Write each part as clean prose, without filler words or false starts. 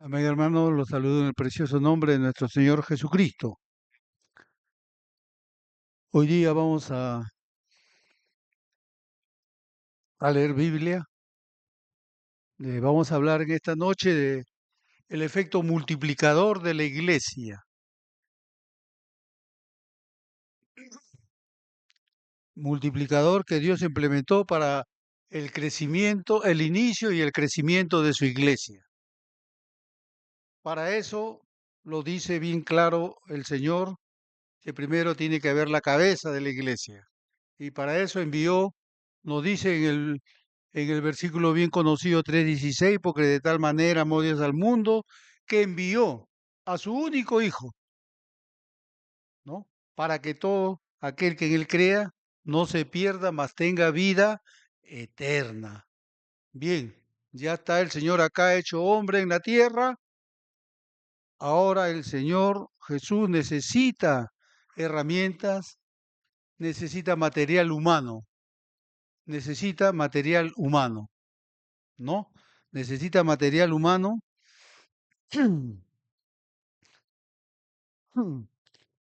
Amén, hermano, los saludo en el precioso nombre de nuestro Señor Jesucristo. Hoy día vamos a leer Biblia. Vamos a hablar en esta noche de el efecto multiplicador de la iglesia. Multiplicador que Dios implementó para el crecimiento, el inicio y el crecimiento de su iglesia. Para eso lo dice bien claro el Señor, que primero tiene que haber la cabeza de la iglesia. Y para eso envió, nos dice en el versículo bien conocido 3:16, porque de tal manera amó Dios al mundo, que envió a su único Hijo, ¿no? Para que todo aquel que en Él crea no se pierda, mas tenga vida eterna. Bien, ya está el Señor acá hecho hombre en la tierra. Ahora el Señor Jesús necesita herramientas, necesita material humano, ¿no? Necesita material humano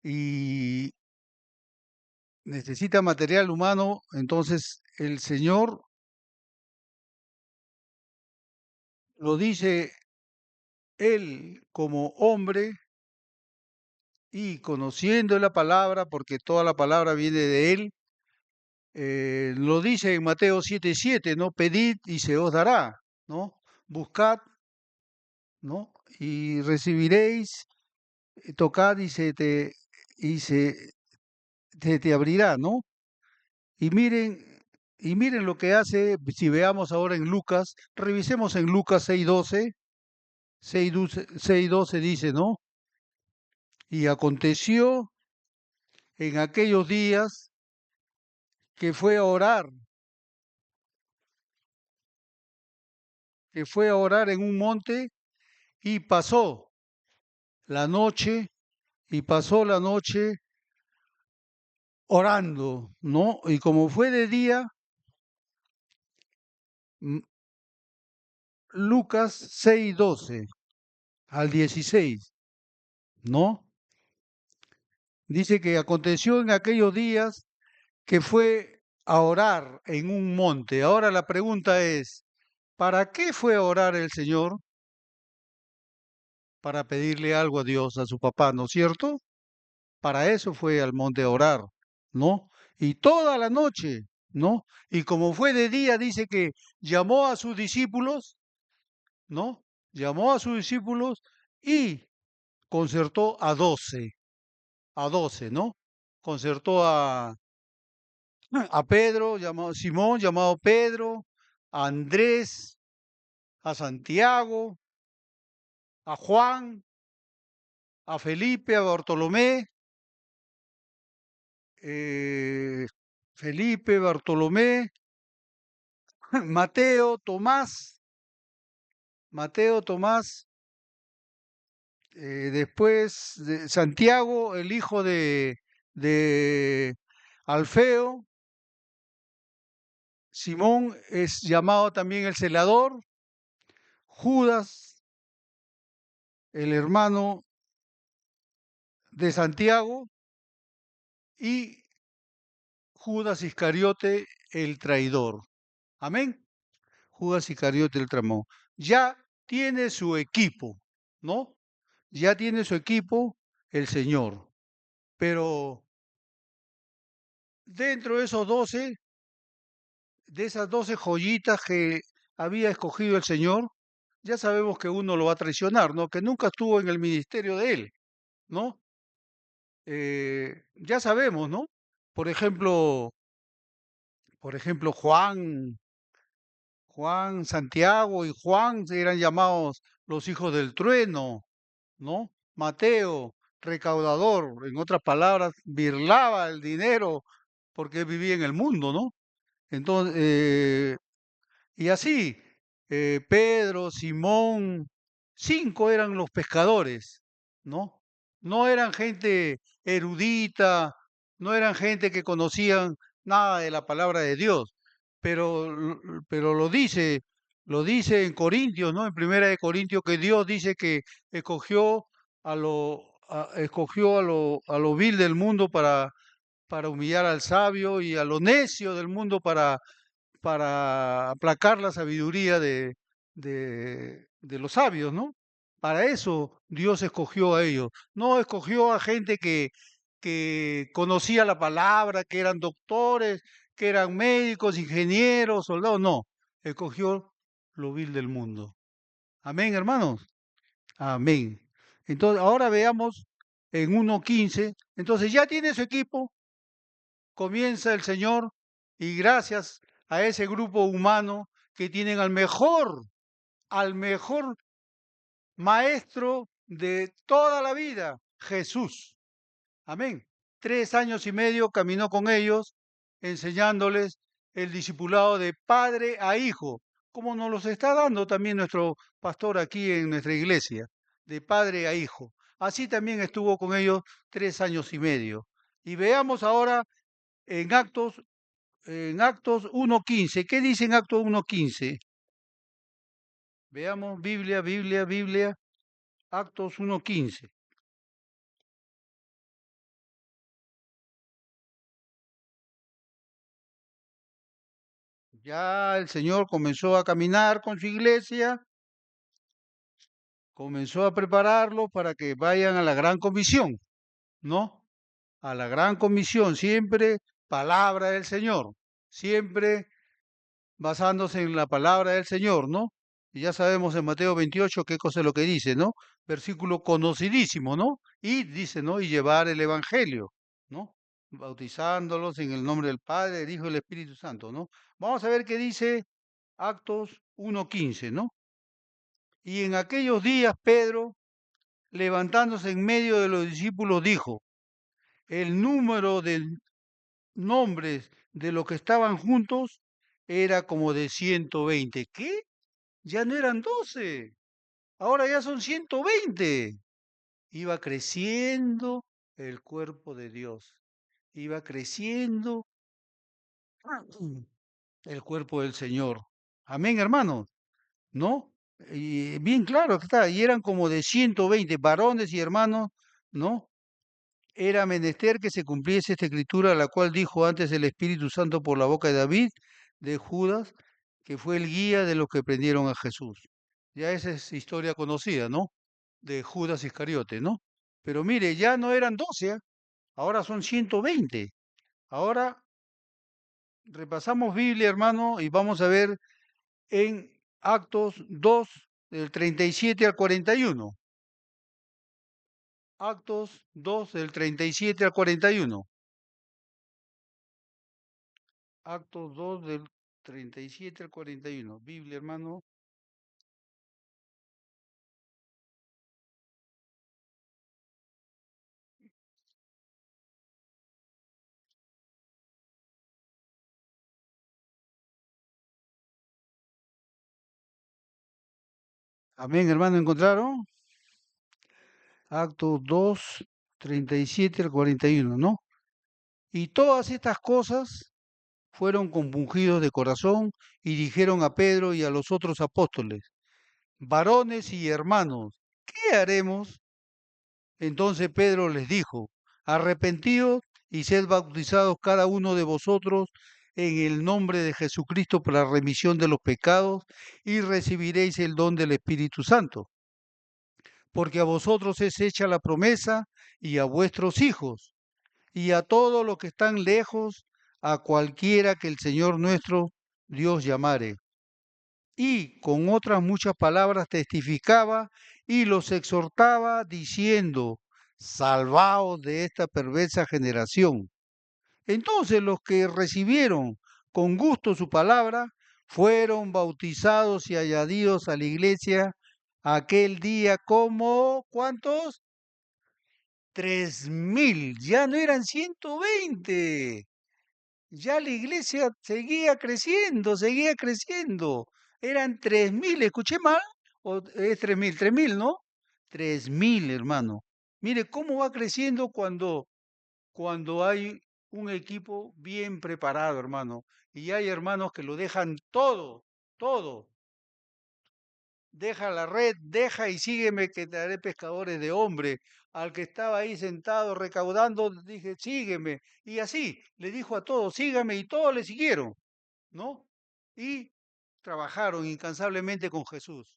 y necesita material humano, entonces el Señor lo dice Él como hombre y conociendo la palabra, porque toda la palabra viene de Él, lo dice en Mateo 7:7, ¿no? Pedid y se os dará, ¿no? Buscad, ¿no? Y recibiréis, tocad y te abrirá, ¿no? Y miren, y miren lo que hace, si veamos ahora en Lucas, revisemos en Lucas 6:12, 6:12 dice, ¿no? Y aconteció en aquellos días que fue a orar en un monte y la noche, pasó la noche orando, ¿no? Y como fue de día, mm, Lucas 6:12 al 16, ¿no? Dice que aconteció en aquellos días que fue a orar en un monte. Ahora la pregunta es, ¿para qué fue a orar el Señor? Para pedirle algo a Dios, a su papá, ¿no es cierto? Para eso fue al monte a orar, ¿no? Y toda la noche, ¿no? Y como fue de día, dice que llamó a sus discípulos, ¿no? Llamó a sus discípulos y concertó a 12, ¿no? Concertó a Pedro, llamado Simón, llamado Pedro, a Andrés, a Santiago, a Juan, a Felipe, a Bartolomé, eh, Felipe, Bartolomé, Mateo, Tomás, después de Santiago, el hijo de Alfeo, Simón es llamado también el celador, Judas, el hermano de Santiago, y Judas Iscariote, el traidor. Amén. Judas Iscariote, el traidor. Ya tiene su equipo, ¿no? Ya tiene su equipo el Señor. Pero dentro de esos 12, de esas 12 joyitas que había escogido el Señor, ya sabemos que uno lo va a traicionar, ¿no? Que nunca estuvo en el ministerio de él, ¿no? Ya sabemos, ¿no? Por ejemplo, Juan, Santiago y Juan eran llamados los hijos del trueno, ¿no? Mateo, recaudador, en otras palabras, birlaba el dinero porque vivía en el mundo, ¿no? Entonces, y así, Pedro, Simón, 5 eran los pescadores, ¿no? No eran gente erudita, no eran gente que conocían nada de la palabra de Dios, pero lo dice Lo dice en Corintios, ¿no? En Primera de Corintios que Dios dice que escogió a lo vil del mundo para humillar al sabio y a lo necio del mundo para aplacar la sabiduría de los sabios, ¿no? Para eso Dios escogió a ellos. No escogió a gente que conocía la palabra, que eran doctores, que eran médicos, ingenieros, soldados, no. Escogió lo vil del mundo. Amén, hermanos. Amén. Entonces, ahora veamos en 1:15. Entonces, ya tiene su equipo, comienza el Señor y gracias a ese grupo humano que tienen al mejor maestro de toda la vida, Jesús. Amén. 3 años y medio caminó con ellos, enseñándoles el discipulado de padre a hijo, como nos los está dando también nuestro pastor aquí en nuestra iglesia, de padre a hijo. Así también estuvo con ellos 3 años y medio. Y veamos ahora en Actos 1:15. ¿Qué dice en Actos 1:15? Veamos, Biblia, Actos 1:15. Ya el Señor comenzó a caminar con su iglesia, comenzó a prepararlos para que vayan a la gran comisión, ¿no? A la gran comisión, siempre palabra del Señor, siempre basándose en la palabra del Señor, ¿no? Y ya sabemos en Mateo 28 qué cosa es lo que dice, ¿no? Versículo conocidísimo, ¿no? Y dice, ¿no? Y llevar el Evangelio, ¿no? Bautizándolos en el nombre del Padre, del Hijo y del Espíritu Santo, ¿no? Vamos a ver qué dice Actos 1:15, ¿no? Y en aquellos días Pedro, levantándose en medio de los discípulos, dijo, el número de nombres de los que estaban juntos era como de 120. ¿Qué? Ya no eran 12, ahora ya son 120. Iba creciendo el cuerpo de Dios, iba creciendo el cuerpo del Señor. Amén, hermanos, ¿no? Y bien claro que está, y eran como de 120 varones y hermanos, ¿no? Era menester que se cumpliese esta escritura, la cual dijo antes el Espíritu Santo por la boca de David, de Judas, que fue el guía de los que prendieron a Jesús. Ya esa es historia conocida, ¿no? De Judas Iscariote, ¿no? Pero mire, ya no eran 12, ¿ah? Ahora son 120. Ahora repasamos Biblia, hermano, y vamos a ver en Actos 2, del 37 al 41. Actos 2, del 37 al 41. Actos 2 del 37 al 41. Biblia, hermano. Amén, hermano, ¿encontraron? Actos 2, 37 al 41, ¿no? Y todas estas cosas fueron compungidos de corazón y dijeron a Pedro y a los otros apóstoles, varones y hermanos, ¿qué haremos? Entonces Pedro les dijo, arrepentíos y sed bautizados cada uno de vosotros en el nombre de Jesucristo para la remisión de los pecados y recibiréis el don del Espíritu Santo, porque a vosotros es hecha la promesa y a vuestros hijos y a todos los que están lejos, a cualquiera que el Señor nuestro Dios llamare. Y con otras muchas palabras testificaba y los exhortaba diciendo, salvaos de esta perversa generación. Entonces los que recibieron con gusto su palabra fueron bautizados y añadidos a la iglesia aquel día como, ¿cuántos? 3.000, ya no eran 120. Ya la iglesia seguía creciendo, seguía creciendo. Eran 3.000, ¿escuché mal? ¿O es 3.000? 3.000, ¿no? 3.000, hermano. Mire cómo va creciendo cuando hay un equipo bien preparado, hermano. Y hay hermanos que lo dejan todo, todo. deja la red, deja y sígueme que te haré pescadores de hombre. Al que estaba ahí sentado recaudando, dije, sígueme. Y así, le dijo a todos, sígame, y todos le siguieron, ¿no? Y trabajaron incansablemente con Jesús.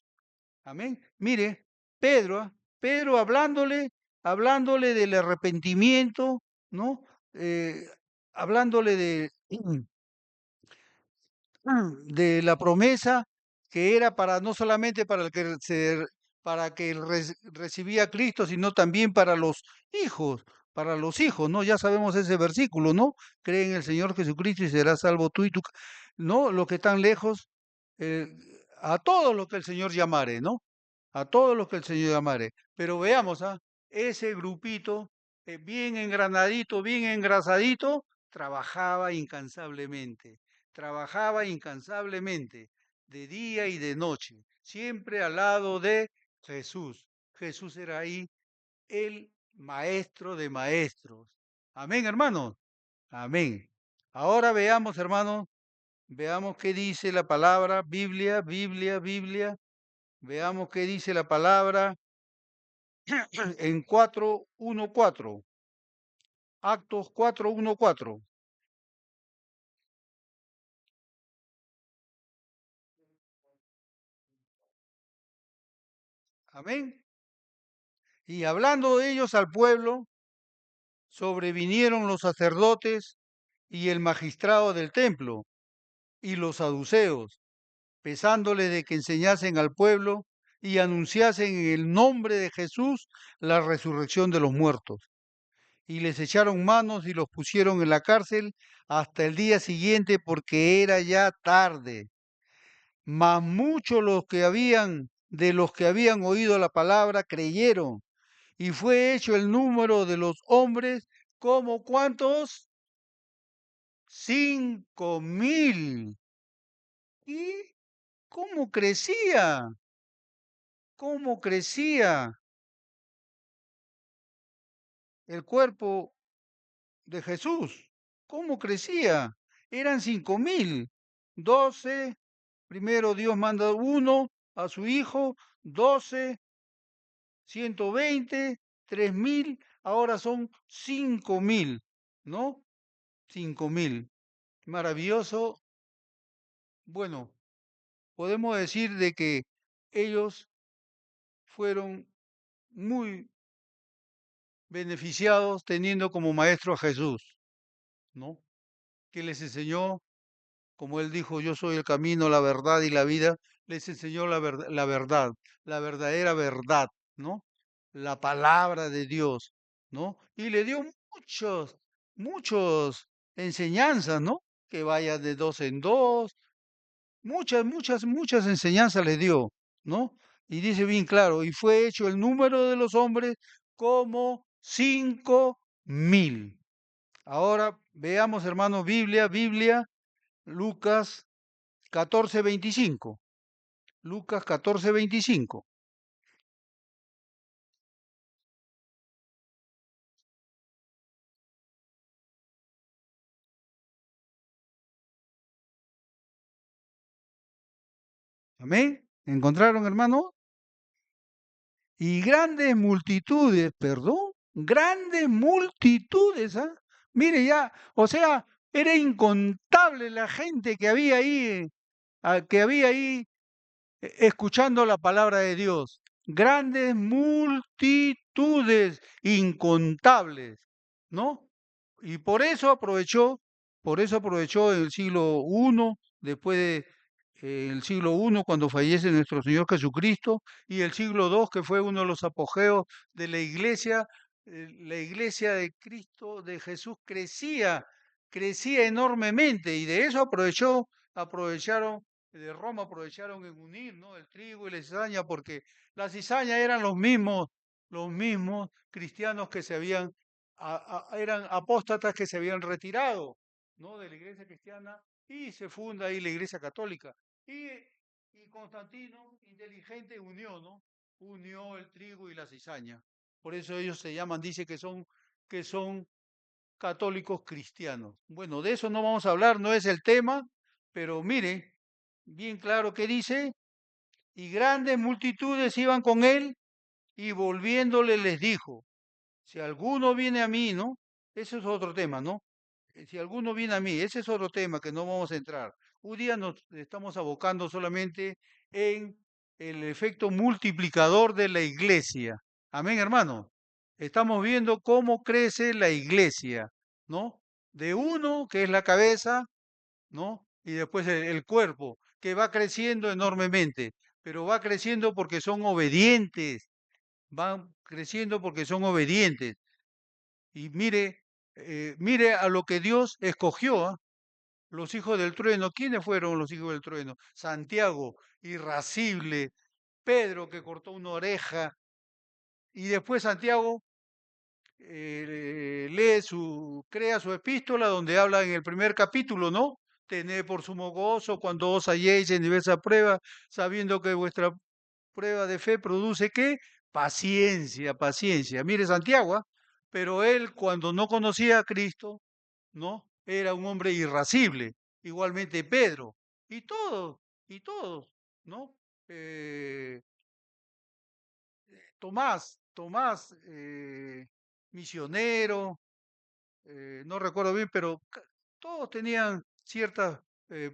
Amén. Mire, Pedro, Pedro hablándole del arrepentimiento, ¿no? Eh, hablándole de la promesa que era para no solamente para el que para que recibía a Cristo, sino también para los hijos, ¿no? Ya sabemos ese versículo, ¿no? Cree en el Señor Jesucristo y serás salvo tú y tu, ¿no? Los que están lejos, eh, a todos los que el Señor llamare, ¿no? A todos los que el Señor llamare. Pero veamos, ¿ah? Ese grupito, bien engranadito, bien engrasadito, trabajaba incansablemente, de día y de noche, siempre al lado de Jesús. Jesús era ahí el maestro de maestros. Amén, hermanos. Amén. Ahora veamos, hermanos, veamos qué dice la palabra, Biblia. Veamos qué dice la palabra en 4:1-4. Actos 4:1-4. Amén. Y hablando ellos al pueblo, sobrevinieron los sacerdotes y el magistrado del templo y los saduceos, pesándole de que enseñasen al pueblo y anunciasen en el nombre de Jesús la resurrección de los muertos. Y les echaron manos y los pusieron en la cárcel hasta el día siguiente porque era ya tarde. Mas muchos de los que habían oído la palabra creyeron, y fue hecho el número de los hombres como ¿cuántos? 5.000. ¿Y cómo crecía? ¿Cómo crecía el cuerpo de Jesús? ¿Cómo crecía? Eran 5.000. 12. Primero Dios manda uno a su hijo. 12. 120. 3.000. Ahora son 5.000. ¿No? 5.000. Maravilloso. Bueno, podemos decir de que ellos fueron muy beneficiados teniendo como maestro a Jesús, ¿no? Que les enseñó, como él dijo, yo soy el camino, la verdad y la vida, les enseñó la verdadera verdad, ¿no? La palabra de Dios, ¿no? Y le dio muchos enseñanzas, ¿no? Que vaya de dos en dos, muchas enseñanzas les dio, ¿no? Y dice bien claro, y fue hecho el número de los hombres como 5.000. Ahora veamos, hermanos, Biblia, Lucas 14:25. Lucas 14:25. Amén. ¿Encontraron, hermano? Y grandes multitudes, perdón, grandes multitudes, ¿ah? Mire ya, o sea, era incontable la gente que había ahí escuchando la palabra de Dios. Grandes multitudes, incontables, ¿no? Y por eso aprovechó en el siglo I, después de el siglo I, cuando fallece nuestro Señor Jesucristo, y el siglo II, que fue uno de los apogeos de la iglesia de Cristo, de Jesús, crecía enormemente, y de eso aprovecharon de Roma aprovecharon en unir, ¿no? El trigo y la cizaña, porque la cizaña eran los mismos cristianos que eran apóstatas que se habían retirado, ¿no? De la iglesia cristiana y se funda ahí la iglesia católica. Y, y Constantino, inteligente, unió, ¿no? Unió el trigo y la cizaña. Por eso ellos se llaman, dice que son católicos cristianos. Bueno, de eso no vamos a hablar, no es el tema, pero mire, bien claro que dice, Y grandes multitudes iban con él, y volviéndole les dijo, si alguno viene a mí, ¿no? Ese es otro tema, ¿no? Si alguno viene a mí, ese es otro tema que no vamos a entrar. Un día nos estamos abocando solamente en el efecto multiplicador de la iglesia. Amén, hermano. Estamos viendo cómo crece la iglesia, ¿no? De uno, que es la cabeza, ¿no? Y después el cuerpo, que va creciendo enormemente, pero va creciendo porque son obedientes, van creciendo porque son obedientes. Y mire a lo que Dios escogió, ¿ah? Los hijos del trueno, ¿quiénes fueron los hijos del trueno? Santiago, irascible, Pedro que cortó una oreja, y después Santiago crea su epístola donde habla en el primer capítulo, ¿no? Tened por sumo gozo cuando os halléis en diversas pruebas, sabiendo que vuestra prueba de fe produce ¿qué? Paciencia, paciencia. Mire Santiago, ¿ah? Pero él cuando no conocía a Cristo, ¿no? Era un hombre irascible. Igualmente Pedro. Y todos, ¿no? Eh, Tomás, misionero, no recuerdo bien, pero todos tenían ciertas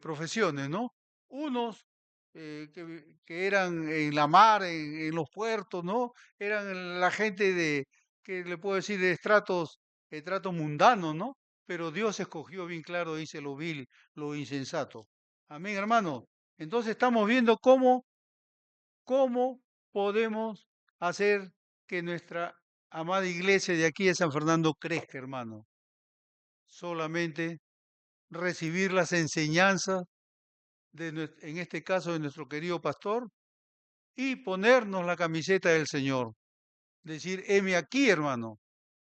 profesiones, ¿no? Unos que eran en la mar, en los puertos, ¿no? Eran la gente de, que le puedo decir, de estratos mundanos, ¿no? Pero Dios escogió bien claro, dice lo vil, lo insensato. Amén, hermano. Entonces estamos viendo cómo podemos hacer que nuestra amada iglesia de aquí de San Fernando crezca, hermano. Solamente recibir las enseñanzas en este caso de nuestro querido pastor, y ponernos la camiseta del Señor. Decir, heme aquí, hermano,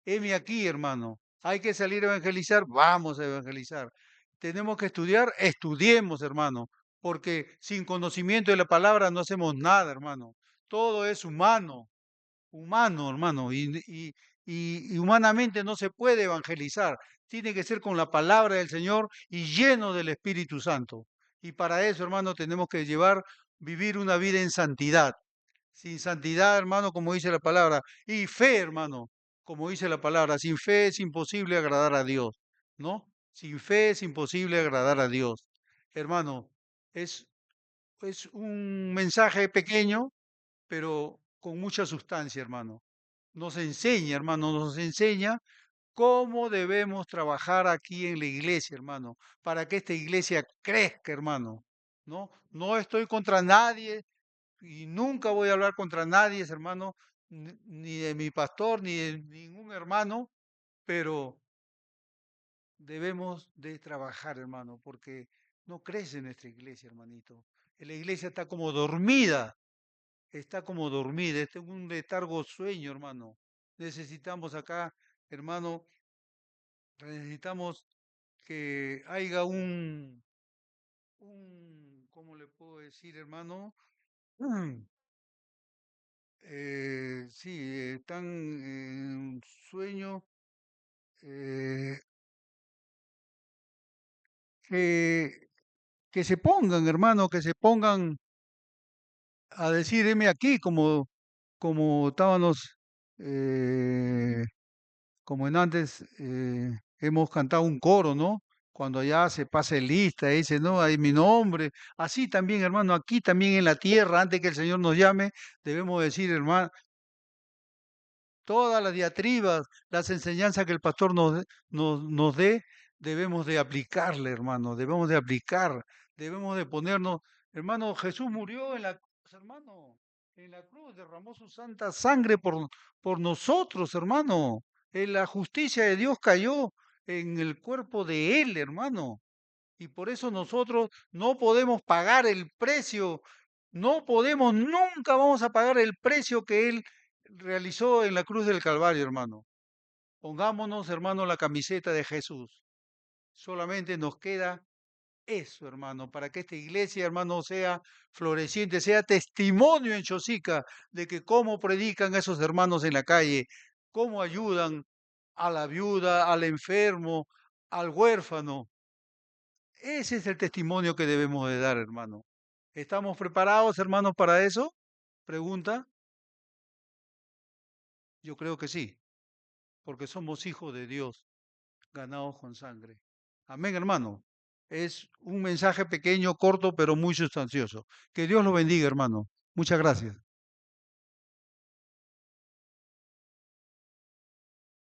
heme aquí, hermano. Hay que salir a evangelizar, vamos a evangelizar. Tenemos que estudiar, estudiemos, hermano, porque sin conocimiento de la palabra no hacemos nada, hermano. Todo es humano, hermano, y humanamente no se puede evangelizar. Tiene que ser con la palabra del Señor y lleno del Espíritu Santo. Y para eso, hermano, tenemos que vivir una vida en santidad. Sin santidad, hermano, como dice la palabra, y fe, hermano, como dice la palabra, sin fe es imposible agradar a Dios, ¿no? Sin fe es imposible agradar a Dios. Hermano, es, es un mensaje pequeño, pero con mucha sustancia, hermano. Nos enseña, hermano, nos enseña cómo debemos trabajar aquí en la iglesia, hermano, para que esta iglesia crezca, hermano. No, no estoy contra nadie y nunca voy a hablar contra nadie, hermano, ni de mi pastor, ni de ningún hermano, pero debemos de trabajar, hermano, porque no crece nuestra iglesia, hermanito. La iglesia está como dormida, está en un letargo sueño, hermano. Necesitamos acá, hermano, necesitamos que haya ¿cómo le puedo decir, hermano? Sí, están en sueño, eh, que, que se pongan, hermano, que se pongan a decir, heme aquí, como estábamos, eh, como en antes hemos cantado un coro, ¿no? Cuando allá se pase lista, dice, no, hay mi nombre. Así también, hermano, aquí también en la tierra, antes que el Señor nos llame, debemos decir, hermano, todas las diatribas, las enseñanzas que el pastor nos dé, debemos de aplicarle, hermano, debemos de aplicar, debemos de ponernos, hermano, Jesús murió en la cruz, hermano, en la cruz, derramó su santa sangre por nosotros, hermano. La justicia de Dios cayó en el cuerpo de Él, hermano. Y por eso nosotros no podemos pagar el precio, no podemos, nunca vamos a pagar el precio que Él realizó en la cruz del Calvario, hermano. Pongámonos, hermano, la camiseta de Jesús. Solamente nos queda eso, hermano, para que esta iglesia, hermano, sea floreciente, sea testimonio en Chosica de que cómo predican esos hermanos en la calle, cómo ayudan a la viuda, al enfermo, al huérfano. Ese es el testimonio que debemos de dar, hermano. ¿Estamos preparados, hermanos, para eso? Pregunta. Yo creo que sí, porque somos hijos de Dios, ganados con sangre. Amén, hermano. Es un mensaje pequeño, corto, pero muy sustancioso. Que Dios lo bendiga, hermano. Muchas gracias.